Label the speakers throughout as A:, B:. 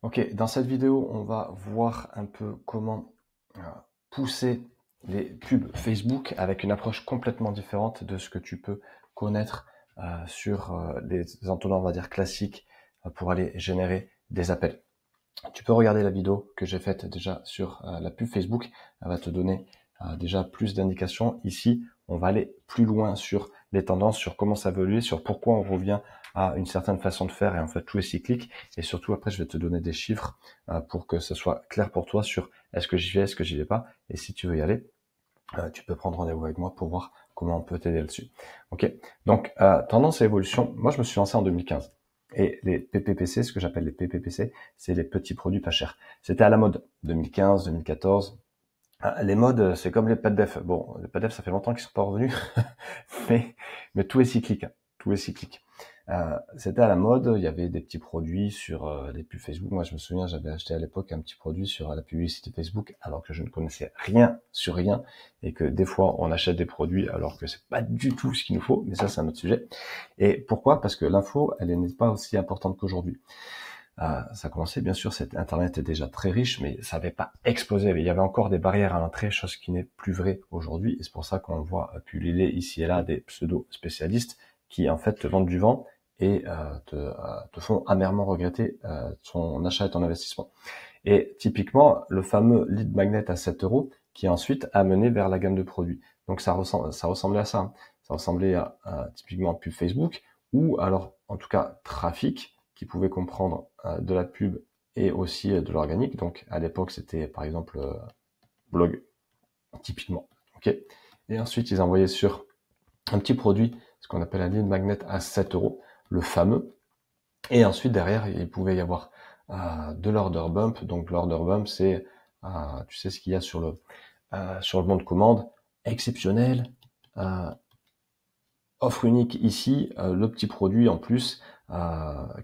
A: Ok, dans cette vidéo, on va voir un peu comment pousser les pubs Facebook avec une approche complètement différente de ce que tu peux connaître sur les entonnoirs, on va dire, classiques pour aller générer des appels. Tu peux regarder la vidéo que j'ai faite déjà sur la pub Facebook. Elle va te donner déjà plus d'indications. Ici, on va aller plus loin sur les tendances, sur comment ça évolue, sur pourquoi on revient à une certaine façon de faire et en fait tout est cyclique. Et surtout après, je vais te donner des chiffres pour que ce soit clair pour toi sur est-ce que j'y vais, est-ce que j'y vais pas. Et si tu veux y aller, tu peux prendre rendez-vous avec moi pour voir comment on peut t'aider là-dessus. Ok. Donc tendance et évolution. Moi, je me suis lancé en 2015. Et les PPPC, ce que j'appelle les PPPC, c'est les petits produits pas chers. C'était à la mode, 2015, 2014. Les modes, c'est comme les PADDEF. Bon, les PADDEF, ça fait longtemps qu'ils sont pas revenus, mais tout est cyclique. Tout est cyclique. C'était à la mode, il y avait des petits produits sur les pubs Facebook. Moi, je me souviens, j'avais acheté à l'époque un petit produit sur la publicité Facebook, alors que je ne connaissais rien sur rien, et que des fois, on achète des produits alors que c'est pas du tout ce qu'il nous faut. Mais ça, c'est un autre sujet. Et pourquoi? Parce que l'info, elle n'est pas aussi importante qu'aujourd'hui. Ça commençait, bien sûr, Internet est déjà très riche, mais ça n'avait pas explosé. Il y avait encore des barrières à l'entrée, chose qui n'est plus vraie aujourd'hui. Et c'est pour ça qu'on voit pullulé ici et là des pseudo-spécialistes qui, en fait, te vendent du vent et te font amèrement regretter ton achat et ton investissement. Et typiquement, le fameux lead magnet à 7 euros qui ensuite a mené vers la gamme de produits. Donc ça ressemblait à ça. Hein. Ça ressemblait à typiquement pub Facebook ou alors, en tout cas, trafic qui pouvait comprendre de la pub et aussi de l'organique. Donc à l'époque, c'était par exemple blog, typiquement. Ok. Et ensuite, ils envoyaient sur un petit produit, ce qu'on appelle un lead magnet à 7 euros, le fameux. Et ensuite, derrière, il pouvait y avoir de l'order bump. Donc l'order bump, c'est, tu sais ce qu'il y a sur le bon de commande, exceptionnel, offre unique ici, le petit produit en plus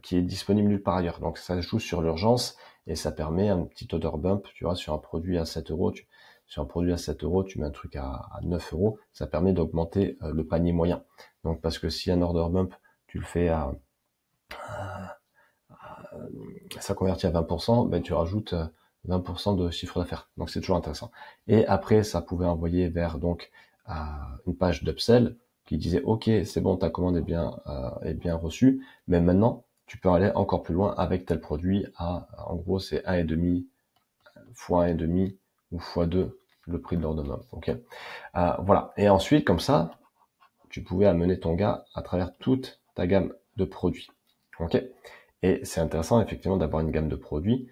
A: qui est disponible nulle part ailleurs. Donc ça joue sur l'urgence et ça permet un petit order bump, tu vois, sur un produit à 7 euros. Sur un produit à 7 euros, tu mets un truc à 9 euros, ça permet d'augmenter le panier moyen. Donc parce que si un order bump, tu le fais ça convertit à 20%, ben tu rajoutes 20% de chiffre d'affaires. Donc c'est toujours intéressant. Et après, ça pouvait envoyer vers donc une page d'upsell qui disait OK, c'est bon, ta commande est bien reçue, mais maintenant tu peux aller encore plus loin avec tel produit en gros c'est 1,5 fois 1,5 ou fois 2 le prix de l'ordre. OK. Voilà. Et ensuite comme ça, tu pouvais amener ton gars à travers toute ta gamme de produits. OK. Et c'est intéressant effectivement d'avoir une gamme de produits,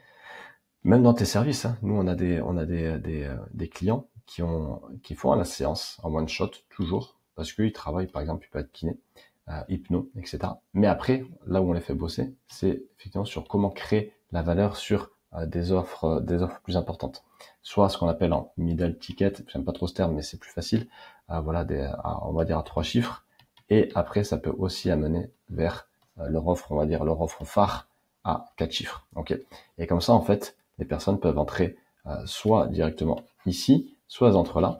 A: même dans tes services. Hein. Nous, on a des clients qui font à la séance en one shot toujours parce qu'ils travaillent, par exemple, ils peuvent être kiné, hypno, etc. Mais après, là où on les fait bosser, c'est effectivement sur comment créer la valeur sur des offres plus importantes. Soit ce qu'on appelle en middle ticket, j'aime pas trop ce terme, mais c'est plus facile. Voilà, on va dire à 3 chiffres. Et après, ça peut aussi amener vers leur offre, on va dire leur offre phare à 4 chiffres. Ok. Et comme ça, en fait, les personnes peuvent entrer soit directement ici, soit elles entrent là.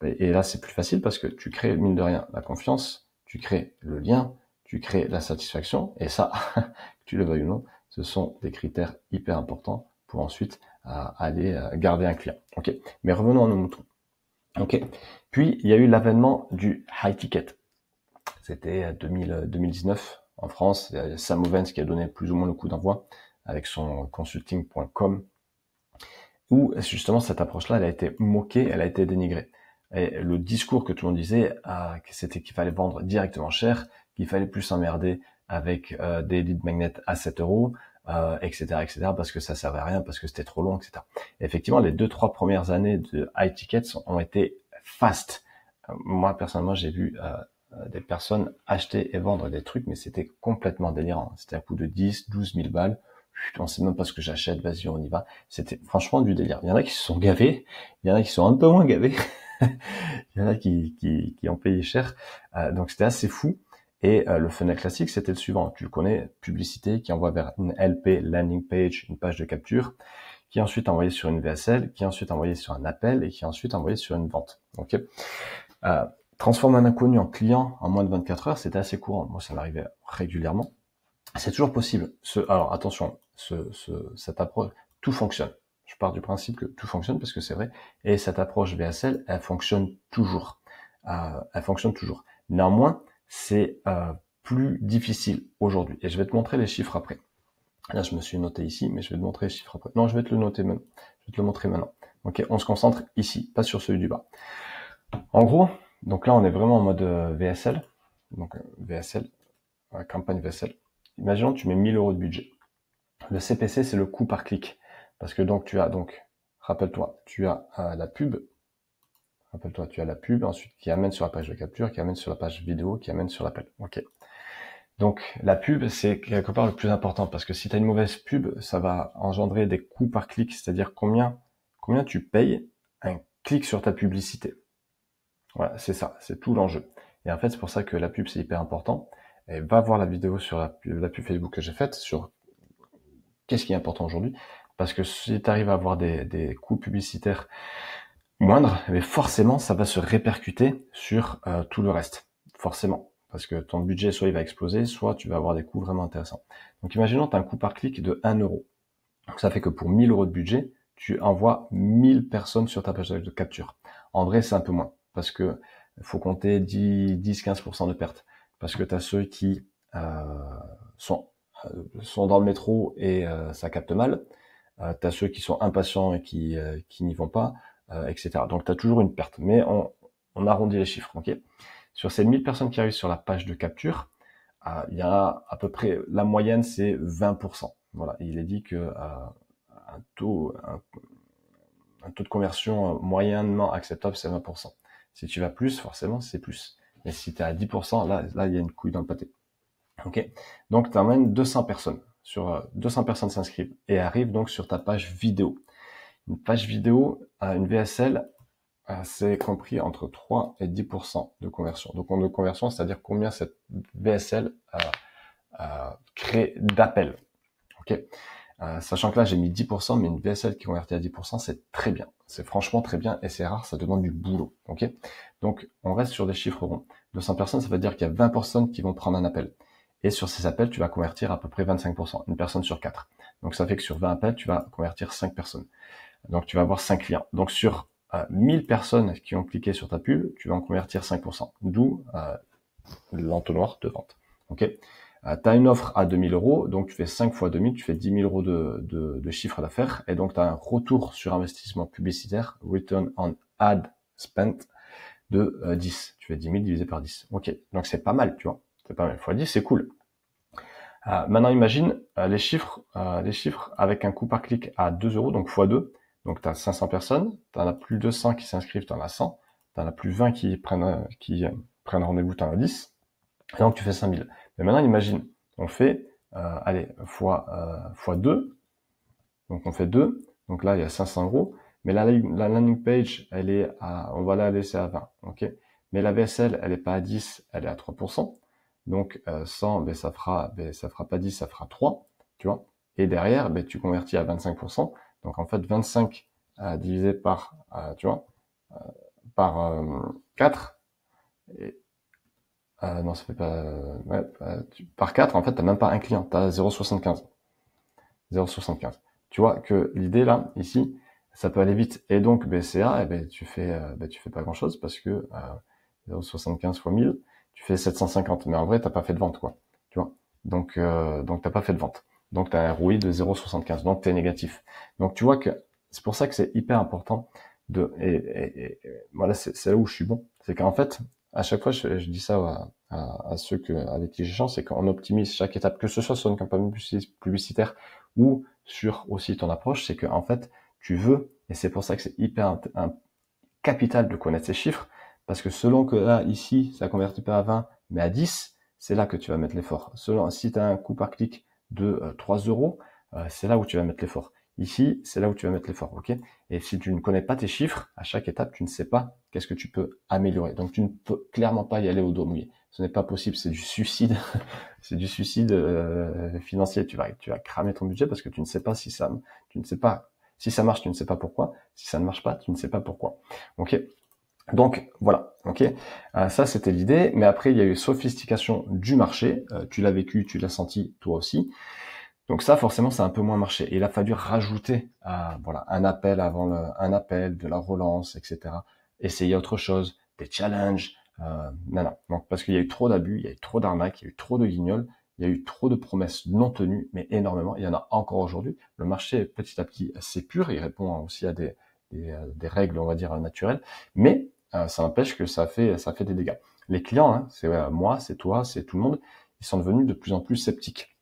A: Et là, c'est plus facile parce que tu crées, mine de rien, la confiance, tu crées le lien, tu crées la satisfaction. Et ça, que tu le veuilles ou non, ce sont des critères hyper importants pour ensuite aller garder un client. Ok. Mais revenons à nos moutons. Ok. Puis, il y a eu l'avènement du high ticket. C'était 2019 en France. Il y a Sam Ovens qui a donné plus ou moins le coup d'envoi avec son consulting.com, où justement cette approche-là, elle a été moquée, elle a été dénigrée. Et le discours que tout le monde disait, c'était qu'il fallait vendre directement cher, qu'il fallait plus s'emmerder avec des lead magnets à 7 euros, etc., parce que ça servait à rien, parce que c'était trop long, etc. Et effectivement, les 2-3 premières années de high tickets ont été fast. Moi, personnellement, j'ai vu des personnes acheter et vendre des trucs, mais c'était complètement délirant. C'était à coup de 10, 12 000 balles. On sait même pas ce que j'achète, vas-y, on y va. C'était franchement du délire. Il y en a qui se sont gavés, il y en a qui sont un peu moins gavés, il y en a qui ont payé cher. Donc c'était assez fou. Et le funnel classique, c'était le suivant. Tu le connais, publicité qui envoie vers une LP, landing page, une page de capture, qui est ensuite envoyée sur une VSL, qui est ensuite envoyée sur un appel et qui est ensuite envoyée sur une vente. Ok. Transformer un inconnu en client en moins de 24 heures, c'était assez courant. Moi, ça m'arrivait régulièrement. C'est toujours possible. Alors attention, cette approche, tout fonctionne. Je pars du principe que tout fonctionne parce que c'est vrai. Et cette approche VSL, elle fonctionne toujours. Elle fonctionne toujours. Néanmoins, c'est plus difficile aujourd'hui. Et je vais te montrer les chiffres après. Là, je me suis noté ici, mais je vais te montrer les chiffres après. Non, je vais te le noter maintenant. Je vais te le montrer maintenant. Ok, on se concentre ici, pas sur celui du bas. En gros, donc là, on est vraiment en mode VSL. Donc VSL, campagne VSL. Imaginons que tu mets 1000 € de budget. Le CPC, c'est le coût par clic. Parce que donc tu as, rappelle-toi, tu as la pub. Rappelle-toi, tu as la pub, ensuite qui amène sur la page de capture, qui amène sur la page vidéo, qui amène sur l'appel. Ok. Donc la pub, c'est quelque part le plus important parce que si tu as une mauvaise pub, ça va engendrer des coûts par clic, c'est-à-dire combien tu payes un clic sur ta publicité. Voilà, c'est ça, c'est tout l'enjeu. Et en fait, c'est pour ça que la pub, c'est hyper important. Et va voir la vidéo sur la pub Facebook que j'ai faite sur qu'est-ce qui est important aujourd'hui. Parce que si tu arrives à avoir des coûts publicitaires moindres, mais forcément, ça va se répercuter sur tout le reste. Forcément. Parce que ton budget, soit il va exploser, soit tu vas avoir des coûts vraiment intéressants. Donc imaginons tu as un coût par clic de 1 €. Donc ça fait que pour 1000 € de budget, tu envoies 1000 personnes sur ta page de capture. En vrai, c'est un peu moins. Parce que faut compter 10-15% de pertes. Parce que tu as ceux qui sont dans le métro et ça capte mal. Tu as ceux qui sont impatients et qui n'y vont pas, etc. Donc tu as toujours une perte. Mais on arrondit les chiffres. Ok. Sur ces 1000 personnes qui arrivent sur la page de capture, il y a à peu près, la moyenne c'est 20%. Voilà, il est dit que un taux de conversion moyennement acceptable, c'est 20%. Si tu vas plus, forcément, c'est plus. Mais si tu es à 10%, là, il y a une couille dans le pâté. Ok. Donc, tu emmènes 200 personnes. Sur 200 personnes s'inscrivent et arrivent donc sur ta page vidéo. Une page vidéo, une VSL, c'est compris entre 3 et 10% de conversion. Donc, de conversion, c'est-à-dire combien cette VSL crée d'appels. Ok. Sachant que là, j'ai mis 10%, mais une VSL qui convertit à 10%, c'est très bien. C'est franchement très bien et c'est rare, ça demande du boulot. Ok. Donc, on reste sur des chiffres ronds. 200 personnes, ça veut dire qu'il y a 20 personnes qui vont prendre un appel. Et sur ces appels, tu vas convertir à peu près 25%, une personne sur 4. Donc, ça fait que sur 20 appels, tu vas convertir 5 personnes. Donc, tu vas avoir 5 clients. Donc, sur 1000 personnes qui ont cliqué sur ta pub, tu vas en convertir 5%. D'où l'entonnoir de vente. Ok. Tu as une offre à 2000 €, donc tu fais 5 fois 2000, tu fais 10 000 € de chiffre d'affaires, et donc tu as un retour sur investissement publicitaire, return on ad spent, de 10. Tu fais 10 000 divisé par 10. Ok, donc c'est pas mal, tu vois. C'est pas mal. Fois 10, c'est cool. Maintenant, imagine les chiffres avec un coût par clic à 2 €, donc fois 2. Donc tu as 500 personnes, tu en as plus de 100 qui s'inscrivent, tu en as 100, tu en as plus 20 qui prennent rendez-vous, tu en as 10. Et donc tu fais 5000. Mais maintenant, imagine, on fait, fois 2. Donc on fait 2. Donc là, il y a 500 €. Mais la landing page, on va la laisser à 20. Ok. Mais la VSL, elle est pas à 10, elle est à 3%. Donc 100, ça fera pas 10, ça fera 3. Tu vois. Et derrière, tu convertis à 25%. Donc en fait, 25 divisé par, par 4. Et, non, ça fait pas... par 4, en fait, t'as même pas un client, t'as 0,75. 0,75. Tu vois que l'idée là, ici, ça peut aller vite. Et donc, BCA, tu fais pas grand chose parce que 0,75 fois 1000, tu fais 750. Mais en vrai, t'as pas fait de vente, quoi. Tu vois. Donc t'as pas fait de vente. Donc t'as un ROI de 0,75. Donc t'es négatif. Donc tu vois que c'est pour ça que c'est hyper important et voilà, c'est là où je suis bon. C'est qu'en fait, à chaque fois, je dis ça à ceux avec qui j'échange, c'est qu'on optimise chaque étape, que ce soit sur une campagne publicitaire ou sur aussi ton approche, c'est que en fait, tu veux, et c'est pour ça que c'est hyper capital de connaître ces chiffres, parce que selon que là, ici, ça convertit pas à 20, mais à 10, c'est là que tu vas mettre l'effort. Si tu as un coût par clic de 3 €, c'est là où tu vas mettre l'effort. Ici, c'est là où tu vas mettre l'effort, ok? Et si tu ne connais pas tes chiffres, à chaque étape, tu ne sais pas qu'est-ce que tu peux améliorer. Donc, tu ne peux clairement pas y aller au dos mouillé. Ce n'est pas possible, c'est du suicide, c'est du suicide financier. Tu vas cramer ton budget parce que tu ne sais pas si ça marche, tu ne sais pas pourquoi. Si ça ne marche pas, tu ne sais pas pourquoi. Ok? Donc voilà, ok. Ça c'était l'idée, mais après il y a eu sophistication du marché. Tu l'as vécu, tu l'as senti toi aussi. Donc ça forcément ça a un peu moins marché. Et il a fallu rajouter voilà un appel avant un appel, de la relance, etc. Essayer autre chose, des challenges. Non. Donc parce qu'il y a eu trop d'abus, il y a eu trop d'arnaques, il y a eu trop de guignols, il y a eu trop de promesses non tenues, mais énormément. Il y en a encore aujourd'hui. Le marché petit à petit c'est pur, il répond aussi à des règles on va dire naturelles, mais ça n'empêche que ça fait des dégâts. Les clients, hein, c'est moi, c'est toi, c'est tout le monde, ils sont devenus de plus en plus sceptiques.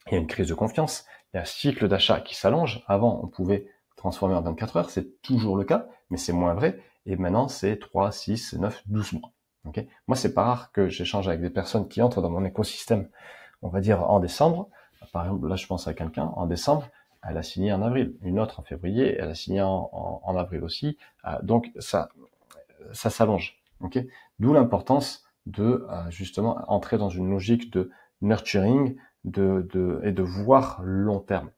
A: Il y a une crise de confiance, il y a un cycle d'achat qui s'allonge. Avant, on pouvait transformer en 24 heures, c'est toujours le cas, mais c'est moins vrai. Et maintenant, c'est 3, 6, 9, 12 mois. Okay, moi, c'est pas rare que j'échange avec des personnes qui entrent dans mon écosystème, on va dire en décembre. Par exemple, là, je pense à quelqu'un, en décembre, elle a signé en avril. Une autre en février, elle a signé en avril aussi. Donc, ça s'allonge. Okay, d'où l'importance de justement entrer dans une logique de nurturing, et de voir long terme.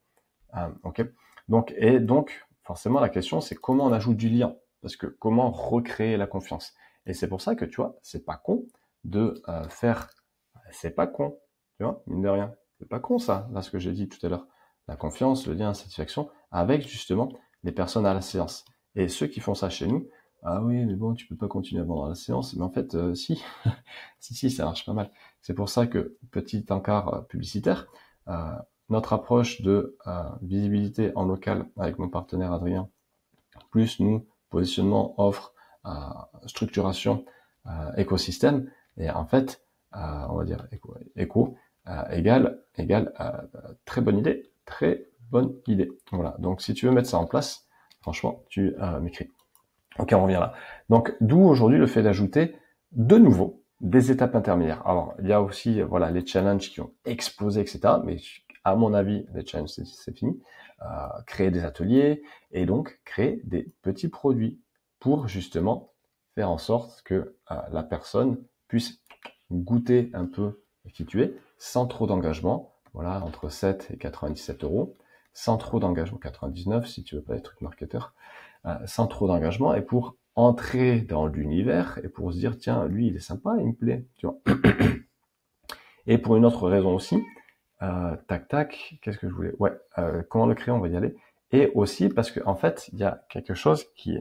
A: Ok. Donc forcément la question c'est comment on ajoute du lien, parce que comment recréer la confiance. Et c'est pour ça que tu vois, c'est pas con de c'est pas con, tu vois, mine de rien, c'est pas con ça, là ce que j'ai dit tout à l'heure, la confiance, le lien, la satisfaction, avec justement les personnes à la séance. Et ceux qui font ça chez nous, ah oui, mais bon, tu peux pas continuer à vendre à la séance, mais en fait, si, si, ça marche pas mal. C'est pour ça que, petit encart publicitaire, euh, notre approche de visibilité en local avec mon partenaire Adrien, plus nous, positionnement, offre, structuration, écosystème, et en fait, on va dire éco égale très bonne idée, très bonne idée. Voilà, donc si tu veux mettre ça en place, franchement, tu m'écris. Ok, on revient là. Donc, d'où aujourd'hui le fait d'ajouter de nouveau des étapes intermédiaires. Alors, il y a aussi voilà les challenges qui ont explosé, etc. Mais à mon avis, les challenges, c'est fini. Créer des ateliers et donc créer des petits produits pour justement faire en sorte que la personne puisse goûter un peu qui tu es sans trop d'engagement. Voilà, entre 7 et 97 euros. Sans trop d'engagement, 99 si tu veux pas être truc marketeur. Sans trop d'engagement et pour entrer dans l'univers et pour se dire tiens lui il est sympa, il me plaît, tu vois. Et pour une autre raison aussi, tac, qu'est-ce que je voulais, ouais, comment le créer, on va y aller. Et aussi parce que en fait il y a quelque chose qui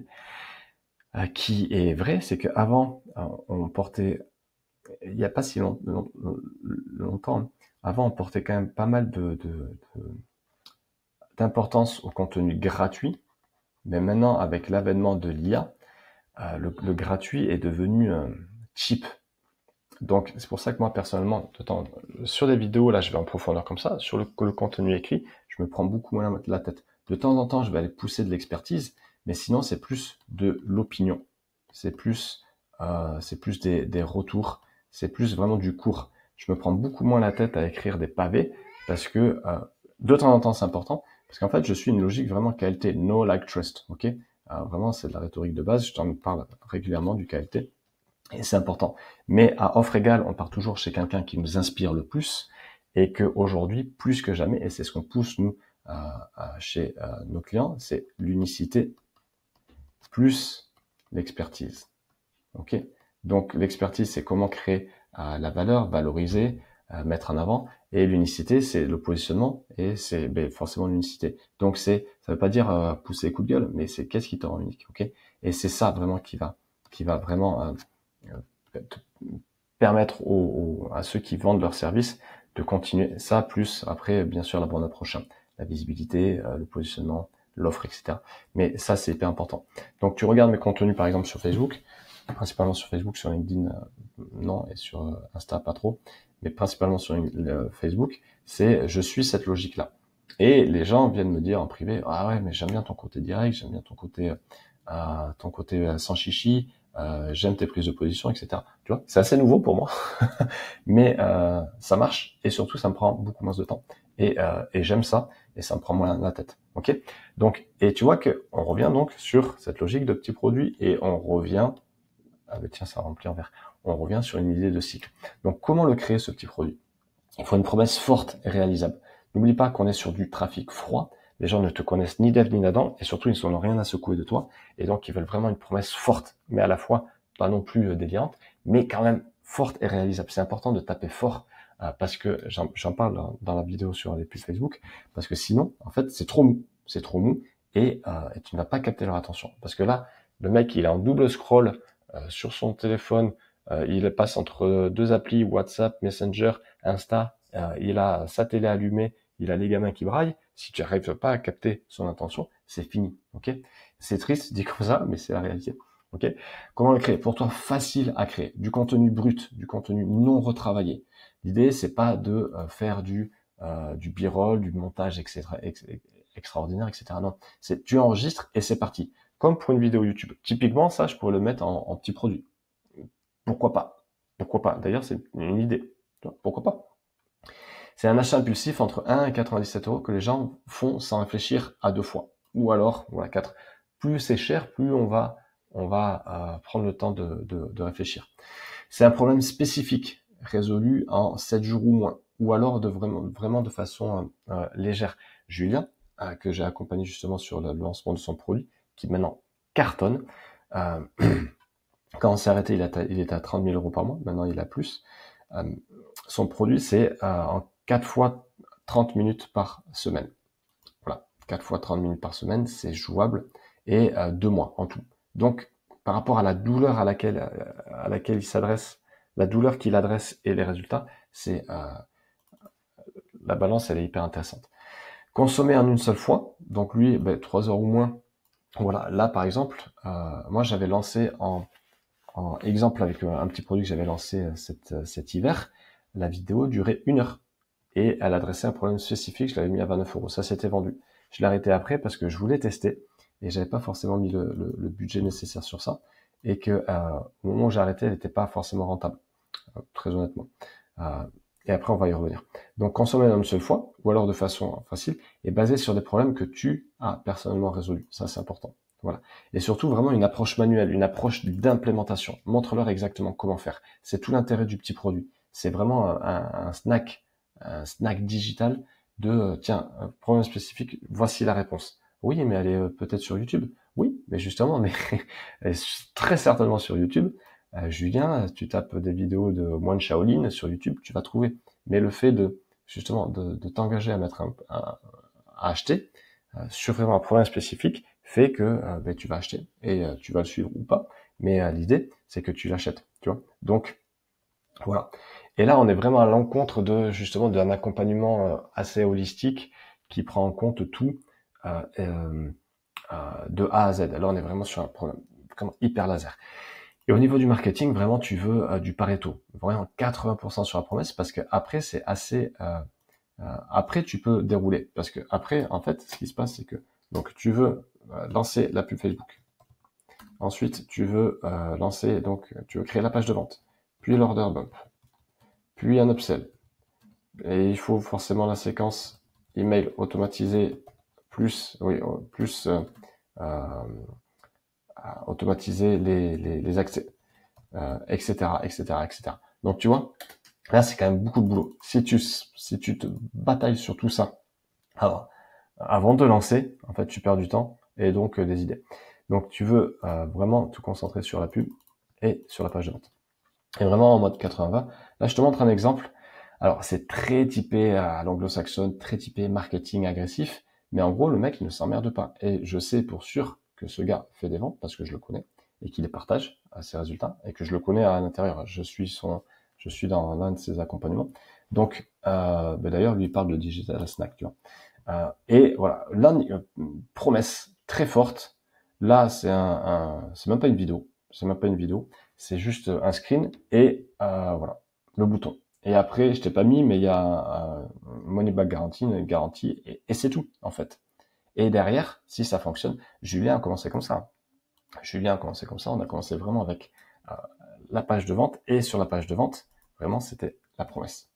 A: est vrai, c'est qu'avant on portait, il n'y a pas si longtemps, avant on portait quand même pas mal d'importance au contenu gratuit, mais maintenant avec l'avènement de l'IA, le gratuit est devenu cheap. Donc c'est pour ça que moi personnellement, sur des vidéos, là je vais en profondeur comme ça, sur le contenu écrit, je me prends beaucoup moins la tête. De temps en temps, je vais aller pousser de l'expertise, mais sinon c'est plus de l'opinion, c'est plus des retours, c'est plus vraiment du court. Je me prends beaucoup moins la tête à écrire des pavés parce que de temps en temps c'est important, parce qu'en fait je suis une logique vraiment qualité, no like trust, ok. Vraiment c'est de la rhétorique de base, je t'en parle régulièrement du KLT. Et c'est important. Mais à offre égale, on part toujours chez quelqu'un qui nous inspire le plus et que aujourd'hui, plus que jamais, et c'est ce qu'on pousse nous chez nos clients, c'est l'unicité plus l'expertise. Ok. Donc l'expertise, c'est comment créer la valeur, valoriser, mettre en avant, et l'unicité, c'est le positionnement et c'est forcément l'unicité. Donc ça veut pas dire pousser les coups de gueule, mais c'est qu'est-ce qui te rend unique, ok. Et c'est ça vraiment qui va vraiment permettre à ceux qui vendent leurs services de continuer ça, plus après bien sûr la bonne approche, la visibilité, le positionnement, l'offre, etc. Mais ça c'est hyper important. Donc tu regardes mes contenus par exemple sur Facebook, principalement sur Facebook, sur LinkedIn non, et sur Insta pas trop, mais principalement sur Facebook, c'est je suis cette logique là. Et les gens viennent me dire en privé, ah ouais mais j'aime bien ton côté direct, j'aime bien ton côté sans chichi, j'aime tes prises de position, etc. Tu vois, c'est assez nouveau pour moi, mais ça marche et surtout ça me prend beaucoup moins de temps et j'aime ça et ça me prend moins la tête. Ok. Donc et tu vois que on revient donc sur cette logique de petits produits et on revient, tiens ça remplit en vert, on revient sur une idée de cycle. Donc comment le créer ce petit produit? Il faut une promesse forte et réalisable. N'oublie pas qu'on est sur du trafic froid. Les gens ne te connaissent ni d'Ève ni d'Adam et surtout ils n'ont rien à secouer de toi et donc ils veulent vraiment une promesse forte mais à la fois pas non plus délirante, mais quand même forte et réalisable. C'est important de taper fort parce que j'en parle dans la vidéo sur les pubs Facebook, parce que sinon, en fait, c'est trop mou et tu ne vas pas capter leur attention. Parce que là, le mec, il est en double scroll sur son téléphone, il passe entre deux applis, WhatsApp, Messenger, Insta, il a sa télé allumée, il a les gamins qui braillent. Si tu n'arrives pas à capter son attention, c'est fini, ok? C'est triste dit comme ça, mais c'est la réalité. Ok. Comment le créer? Pour toi, facile à créer. Du contenu brut, du contenu non retravaillé. L'idée, c'est pas de faire du b-roll, du montage, etc., extraordinaire, etc. Non, c'est tu enregistres et c'est parti. Comme pour une vidéo YouTube. Typiquement, ça, je pourrais le mettre en petit produit. Pourquoi pas? Pourquoi pas? D'ailleurs, c'est une idée. Pourquoi pas? C'est un achat impulsif entre 1 et 97 euros que les gens font sans réfléchir à deux fois. Ou alors, voilà, 4. Plus c'est cher, plus on va prendre le temps de réfléchir. C'est un problème spécifique, résolu en 7 jours ou moins, ou alors de vraiment de façon légère. Julien, que j'ai accompagné justement sur le lancement de son produit, qui maintenant cartonne. Quand on s'est arrêté, il était à 30 000 euros par mois, maintenant il a plus. Son produit, c'est en 4 fois 30 minutes par semaine. Voilà, 4 fois 30 minutes par semaine, c'est jouable, et 2 mois en tout. Donc, par rapport à la douleur à laquelle il s'adresse, la douleur qu'il adresse et les résultats, c'est la balance, elle est hyper intéressante. Consommer en une seule fois, donc lui, 3 heures ou moins. Voilà, là par exemple, moi j'avais lancé en exemple avec un petit produit que j'avais lancé cet hiver, la vidéo durait 1 heure et elle adressait un problème spécifique. Je l'avais mis à 29 euros. Ça s'était vendu. Je l'ai arrêté après parce que je voulais tester et j'avais pas forcément mis le budget nécessaire sur ça et que au moment où j'ai arrêté, elle n'était pas forcément rentable, très honnêtement. Et après, on va y revenir. Donc, consommer en une seule fois, ou alors de façon facile, et basé sur des problèmes que tu as personnellement résolus. Ça, c'est important. Voilà. Et surtout, vraiment une approche manuelle, une approche d'implémentation. Montre-leur exactement comment faire. C'est tout l'intérêt du petit produit. C'est vraiment un snack digital de, tiens, un problème spécifique, voici la réponse. Oui, mais elle est peut-être sur YouTube. Oui, mais justement, mais elle est très certainement sur YouTube. Julien, tu tapes des vidéos de moine Shaolin sur YouTube, tu vas trouver. Mais le fait justement de t'engager à mettre à acheter sur vraiment un problème spécifique fait que tu vas acheter et tu vas le suivre ou pas. Mais l'idée, c'est que tu l'achètes, tu vois. Donc voilà. Et là, on est vraiment à l'encontre justement d'un accompagnement assez holistique qui prend en compte tout de A à Z. Là, on est vraiment sur un problème vraiment hyper laser. Et au niveau du marketing, vraiment, tu veux du Pareto, vraiment 80% sur la promesse, parce que après, c'est assez. Après, tu peux dérouler, parce que après, en fait, ce qui se passe, c'est que donc tu veux lancer la pub Facebook. Ensuite, tu veux tu veux créer la page de vente, puis l'order bump, puis un upsell. Et il faut forcément la séquence email automatisé plus automatiser les accès. Etc., etc., etc. Donc tu vois, là c'est quand même beaucoup de boulot. Si tu te batailles sur tout ça, alors avant de lancer, en fait tu perds du temps et donc des idées. Donc tu veux vraiment te concentrer sur la pub et sur la page de vente. Et vraiment en mode 80-20. Là je te montre un exemple. Alors c'est très typé à l'anglo-saxonne, très typé marketing agressif, mais en gros le mec il ne s'emmerde pas. Et je sais pour sûr que ce gars fait des ventes parce que je le connais et qu'il les partage à ses résultats et que je le connais à l'intérieur. Je suis dans l'un de ses accompagnements. Donc d'ailleurs lui il parle de digital snack, tu vois. Et voilà, là promesse très forte. Là c'est c'est même pas une vidéo, c'est juste un screen et voilà le bouton. Et après, je t'ai pas mis, mais il y a un money back guarantee, une garantie, et c'est tout, en fait. Et derrière, si ça fonctionne, Julien a commencé comme ça. On a commencé vraiment avec la page de vente, et sur la page de vente, vraiment, c'était la promesse.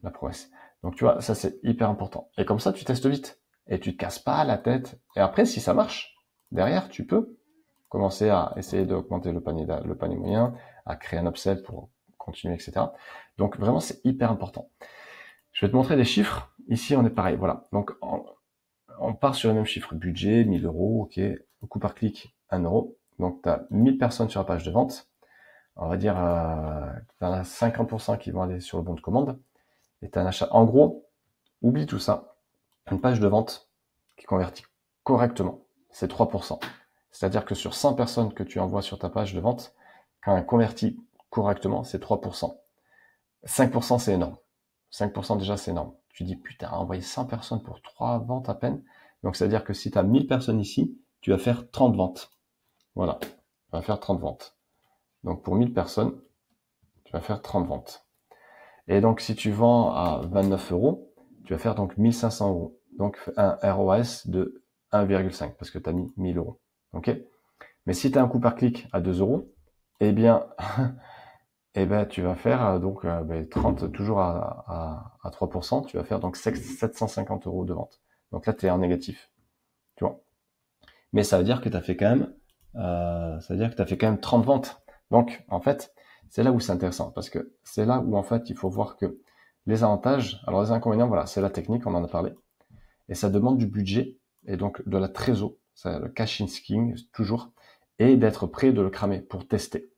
A: La promesse. Donc, tu vois, ça, c'est hyper important. Et comme ça, tu testes vite. Et tu te casses pas la tête. Et après, si ça marche, derrière, tu peux commencer à essayer d'augmenter le panier moyen, à créer un upsell pour continuer, etc. Donc vraiment, c'est hyper important. Je vais te montrer des chiffres. Ici, on est pareil. Voilà. Donc, on part sur les mêmes chiffres. Budget, 1000 euros, ok. Le coût par clic, 1 euro. Donc, tu as 1000 personnes sur la page de vente. On va dire, tu en as 50% qui vont aller sur le bon de commande. Et tu as un achat. En gros, oublie tout ça. Une page de vente qui convertit correctement, c'est 3%. C'est-à-dire que sur 100 personnes que tu envoies sur ta page de vente, quand elle convertit correctement, c'est 3%. 5%, c'est énorme. 5% déjà, c'est énorme. Tu dis, putain, envoyer 100 personnes pour 3 ventes à peine. Donc, c'est-à-dire que si tu as 1000 personnes ici, tu vas faire 30 ventes. Voilà. Tu vas faire 30 ventes. Donc, pour 1000 personnes, tu vas faire 30 ventes. Et donc, si tu vends à 29 euros, tu vas faire donc 1500 euros. Donc, un ROAS de 1,5 parce que tu as mis 1000 euros. OK? Mais si tu as un coût par clic à 2 euros, eh bien, tu vas faire donc 30 toujours à 3%, tu vas faire donc 750 euros de vente. Donc là, tu es en négatif, tu vois. Mais ça veut dire que tu as fait quand même, 30 ventes. Donc en fait, c'est là où c'est intéressant parce que c'est là où en fait il faut voir que les avantages, alors les inconvénients, voilà, c'est la technique, on en a parlé, et ça demande du budget et donc de la trésor, c'est le cash in king toujours, et d'être prêt de le cramer pour tester.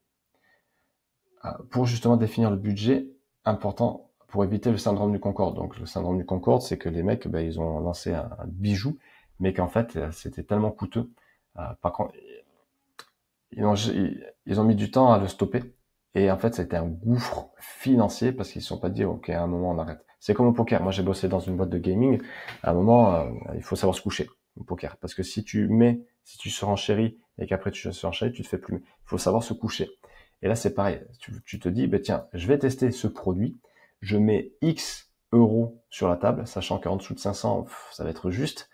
A: Pour justement définir le budget, important pour éviter le syndrome du Concorde. Donc le syndrome du Concorde, c'est que les mecs, ils ont lancé un bijou, mais qu'en fait, c'était tellement coûteux. Par contre, ils ont mis du temps à le stopper. Et en fait, c'était un gouffre financier parce qu'ils ne se sont pas dit, OK, à un moment, on arrête. C'est comme au poker. Moi, j'ai bossé dans une boîte de gaming. À un moment, il faut savoir se coucher au poker. Parce que si tu surenchéris et qu'après tu surenchéris, tu te fais plus. Il faut savoir se coucher. Et là, c'est pareil. Tu te dis, tiens, je vais tester ce produit. Je mets X euros sur la table, sachant qu'en dessous de 500, ça va être juste.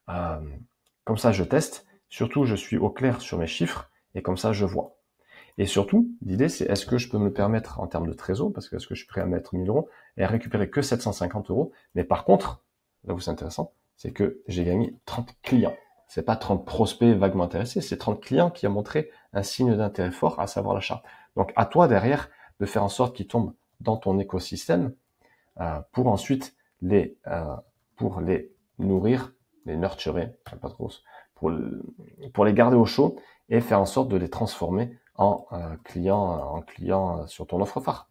A: Comme ça, je teste. Surtout, je suis au clair sur mes chiffres et comme ça, je vois. Et surtout, l'idée, c'est est-ce que je peux me le permettre en termes de trésor, parce que est-ce que je suis prêt à mettre 1000 euros et à récupérer que 750 euros. Mais par contre, là où c'est intéressant, c'est que j'ai gagné 30 clients. C'est pas 30 prospects vaguement intéressés, c'est 30 clients qui ont montré un signe d'intérêt fort, à savoir l'achat. Donc, à toi derrière de faire en sorte qu'ils tombent dans ton écosystème pour ensuite pour les nourrir, les nurturer, pas trop, pour les garder au chaud et faire en sorte de les transformer en clients sur ton offre phare.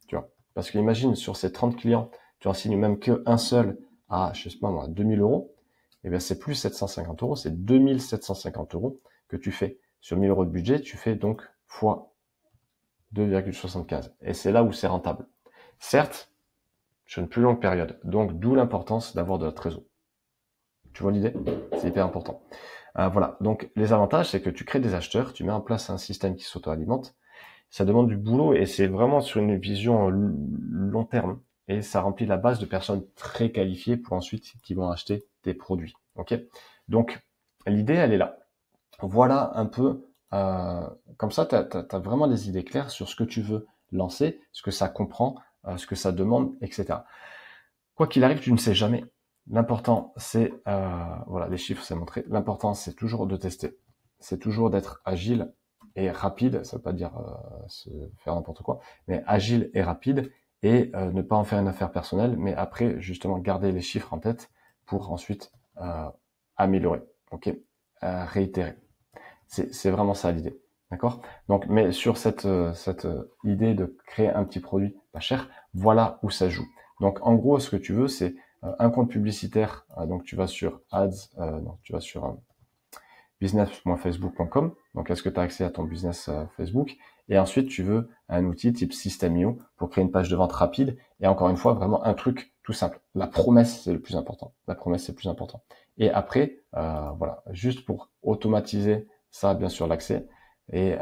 A: Tu vois. Parce qu'imagine, sur ces 30 clients, tu en signes même qu'un seul à, je sais pas moi, 2000 euros, et bien c'est plus 750 euros, c'est 2750 euros que tu fais. Sur 1000 euros de budget, tu fais donc fois 2,75. Et c'est là où c'est rentable. Certes, sur une plus longue période. Donc, d'où l'importance d'avoir de la trésor. Tu vois l'idée? C'est hyper important. Voilà. Donc, les avantages, c'est que tu crées des acheteurs, tu mets en place un système qui s'auto-alimente. Ça demande du boulot et c'est vraiment sur une vision long terme. Et ça remplit la base de personnes très qualifiées pour ensuite qui vont acheter tes produits. Ok? Donc, l'idée, elle est là. Voilà un peu, comme ça, tu as vraiment des idées claires sur ce que tu veux lancer, ce que ça comprend, ce que ça demande, etc. Quoi qu'il arrive, tu ne sais jamais. L'important, c'est, voilà, les chiffres, c'est montré. L'important, c'est toujours de tester. C'est toujours d'être agile et rapide. Ça veut pas dire se faire n'importe quoi, mais agile et rapide et ne pas en faire une affaire personnelle, mais après, justement, garder les chiffres en tête pour ensuite améliorer. Ok, réitérer. C'est vraiment ça l'idée. D'accord? Donc, mais sur cette idée de créer un petit produit pas cher, voilà où ça joue. Donc, en gros, ce que tu veux, c'est un compte publicitaire. Donc, tu vas sur ads, tu vas sur business.facebook.com. Donc, est-ce que tu as accès à ton business Facebook? Et ensuite, tu veux un outil type System.io pour créer une page de vente rapide. Et encore une fois, vraiment un truc tout simple. La promesse, c'est le plus important. La promesse, c'est le plus important. Et après, voilà, juste pour automatiser ça, bien sûr, l'accès. Et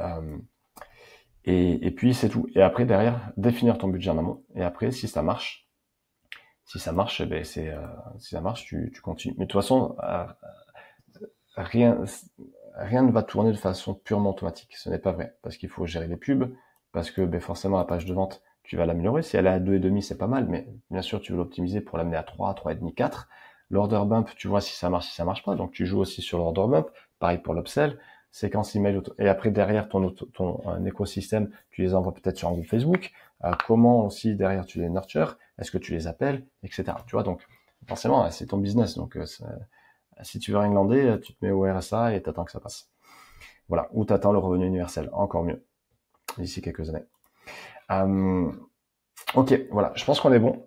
A: puis, c'est tout. Et après, derrière, définir ton budget en amont. Et après, si ça marche, si ça marche, tu continues. Mais de toute façon, rien ne va tourner de façon purement automatique. Ce n'est pas vrai. Parce qu'il faut gérer les pubs, parce que forcément, la page de vente, tu vas l'améliorer. Si elle est à 2,5, c'est pas mal, mais bien sûr, tu veux l'optimiser pour l'amener à 3, 3,5, 4. L'order bump, tu vois si ça marche pas. Donc, tu joues aussi sur l'order bump. Pareil pour l'upsell. Séquence email. Et après, derrière ton écosystème, tu les envoies peut-être sur un groupe Facebook. Comment aussi, derrière, tu les nurtures. Est-ce que tu les appelles, etc. Tu vois, donc, forcément, c'est ton business. Donc, si tu veux rien glander, tu te mets au RSA et t'attends que ça passe. Voilà, ou t'attends le revenu universel, encore mieux, d'ici quelques années. Ok, voilà, je pense qu'on est bon.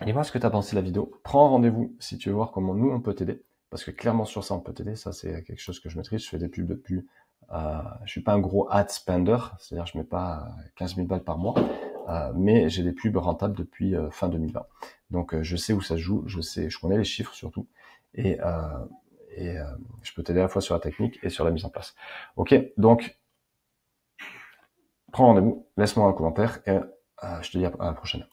A: Dis-moi ce que tu as pensé de la vidéo. Prends rendez-vous si tu veux voir comment nous, on peut t'aider. Parce que clairement, sur ça, on peut t'aider. Ça, c'est quelque chose que je maîtrise. Je fais des pubs depuis... je suis pas un gros ad spender. C'est-à-dire, je mets pas 15 000 balles par mois. Mais j'ai des pubs rentables depuis fin 2020. Donc, je sais où ça se joue. Je connais les chiffres surtout. Et je peux t'aider à la fois sur la technique et sur la mise en place. Ok, donc, prends rendez-vous. Laisse-moi un commentaire et je te dis à la prochaine.